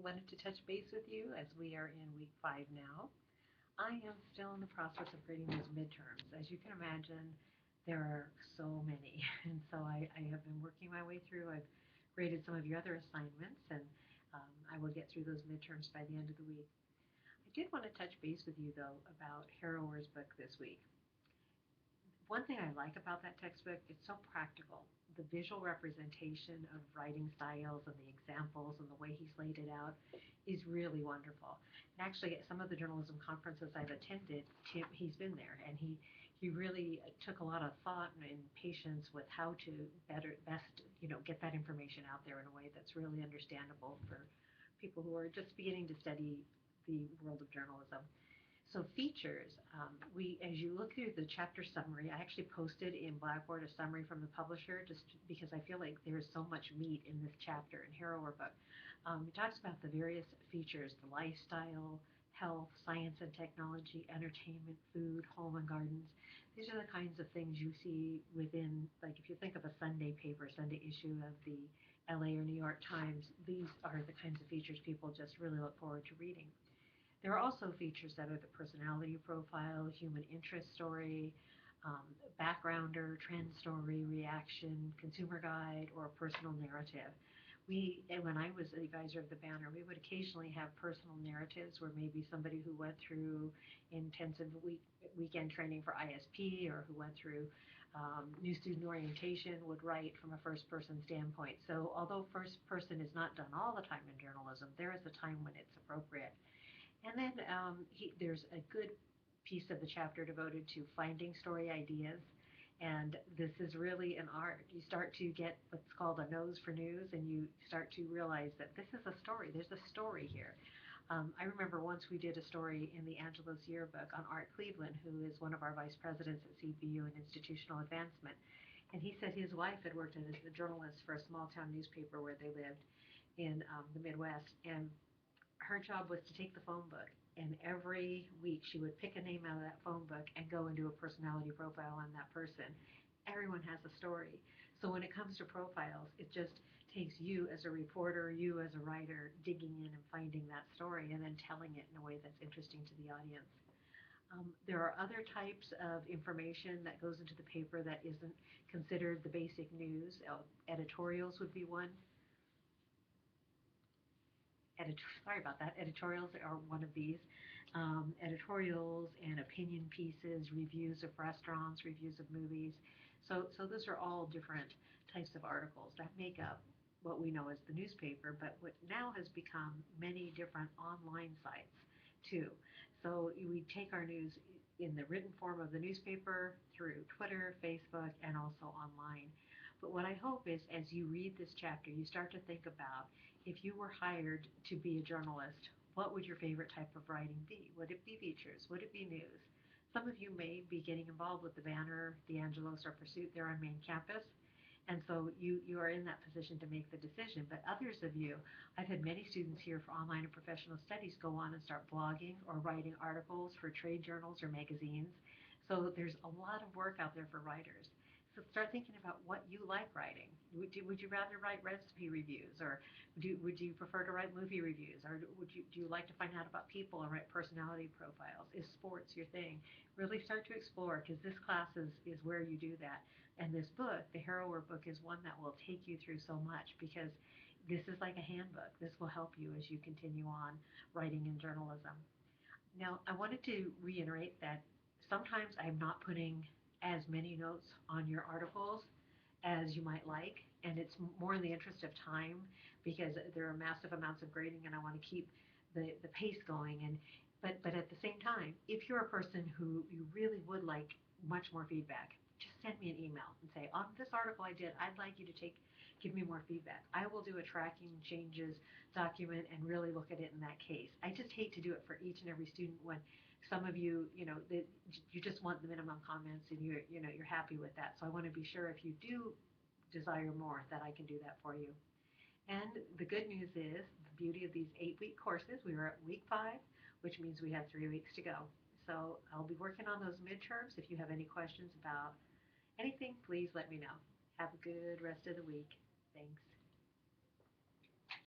Wanted to touch base with you as we are in week 5 now. I am still in the process of grading those midterms. As you can imagine, there are so many. And so I have been working my way through. I've graded some of your other assignments, and I will get through those midterms by the end of the week. I did want to touch base with you, though, about Harrower's book this week. One thing I like about that textbook, it's so practical. The visual representation of writing styles and the examples and the way he's laid it out is really wonderful. And actually, at some of the journalism conferences I've attended, he's been there, and he really took a lot of thought and patience with how to best get that information out there in a way that's really understandable for people who are just beginning to study the world of journalism. So features, as you look through the chapter summary, I actually posted in Blackboard a summary from the publisher just because I feel like there is so much meat in this chapter in Harrower book. It talks about the various features, the lifestyle, health, science and technology, entertainment, food, home and gardens. These are the kinds of things you see within, like if you think of a Sunday paper, Sunday issue of the LA or New York Times, these are the kinds of features people just really look forward to reading. There are also features that are the personality profile, human interest story, backgrounder, trend story, reaction, consumer guide, or personal narrative. When I was the advisor of the banner, we would occasionally have personal narratives where maybe somebody who went through intensive weekend training for ISP or who went through new student orientation would write from a first person standpoint. So although first person is not done all the time in journalism, there is a time when it's appropriate. And then there's a good piece of the chapter devoted to finding story ideas. And this is really an art. You start to get what's called a nose for news, and you start to realize that this is a story. There's a story here. I remember once we did a story in the Angelos Yearbook on Art Cleveland, who is one of our vice presidents at CBU in institutional advancement. And he said his wife had worked as a journalist for a small town newspaper where they lived in the Midwest. And her job was to take the phone book, and every week she would pick a name out of that phone book and go and do a personality profile on that person. Everyone has a story. So when it comes to profiles, it just takes you as a reporter, you as a writer, digging in and finding that story and then telling it in a way that's interesting to the audience. There are other types of information that goes into the paper that isn't considered the basic news. Editorials would be one. Sorry about that. Editorials are one of these. Editorials and opinion pieces, reviews of restaurants, reviews of movies. So those are all different types of articles that make up what we know as the newspaper, but what now has become many different online sites too. So we take our news in the written form of the newspaper through Twitter, Facebook, and also online. But what I hope is as you read this chapter, you start to think about if you were hired to be a journalist, what would your favorite type of writing be? Would it be features? Would it be news? Some of you may be getting involved with the Banner, the Angelos, or Pursuit there on main campus. And so you are in that position to make the decision. But others of you, I've had many students here for online and professional studies go on and start blogging or writing articles for trade journals or magazines. So there's a lot of work out there for writers. So start thinking about what you like writing. Would you rather write recipe reviews, or would you prefer to write movie reviews, or do you like to find out about people and write personality profiles? Is sports your thing? Really start to explore, because this class is where you do that. And this book, the Harrower book, is one that will take you through so much because this is like a handbook. This will help you as you continue on writing in journalism. Now, I wanted to reiterate that sometimes I'm not putting as many notes on your articles as you might like, and it's more in the interest of time because there are massive amounts of grading and I want to keep the pace going. But at the same time, if you're a person who you really would like much more feedback, just send me an email and say, on this article I did, I'd like you to give me more feedback. I will do a tracking changes document and really look at it in that case. I just hate to do it for each and every student when some of you, you just want the minimum comments and you're happy with that. So I want to be sure if you do desire more that I can do that for you. And the good news is the beauty of these 8-week courses, we are at week 5, which means we have 3 weeks to go. So I'll be working on those midterms. If you have any questions about anything, please let me know. Have a good rest of the week. Thanks.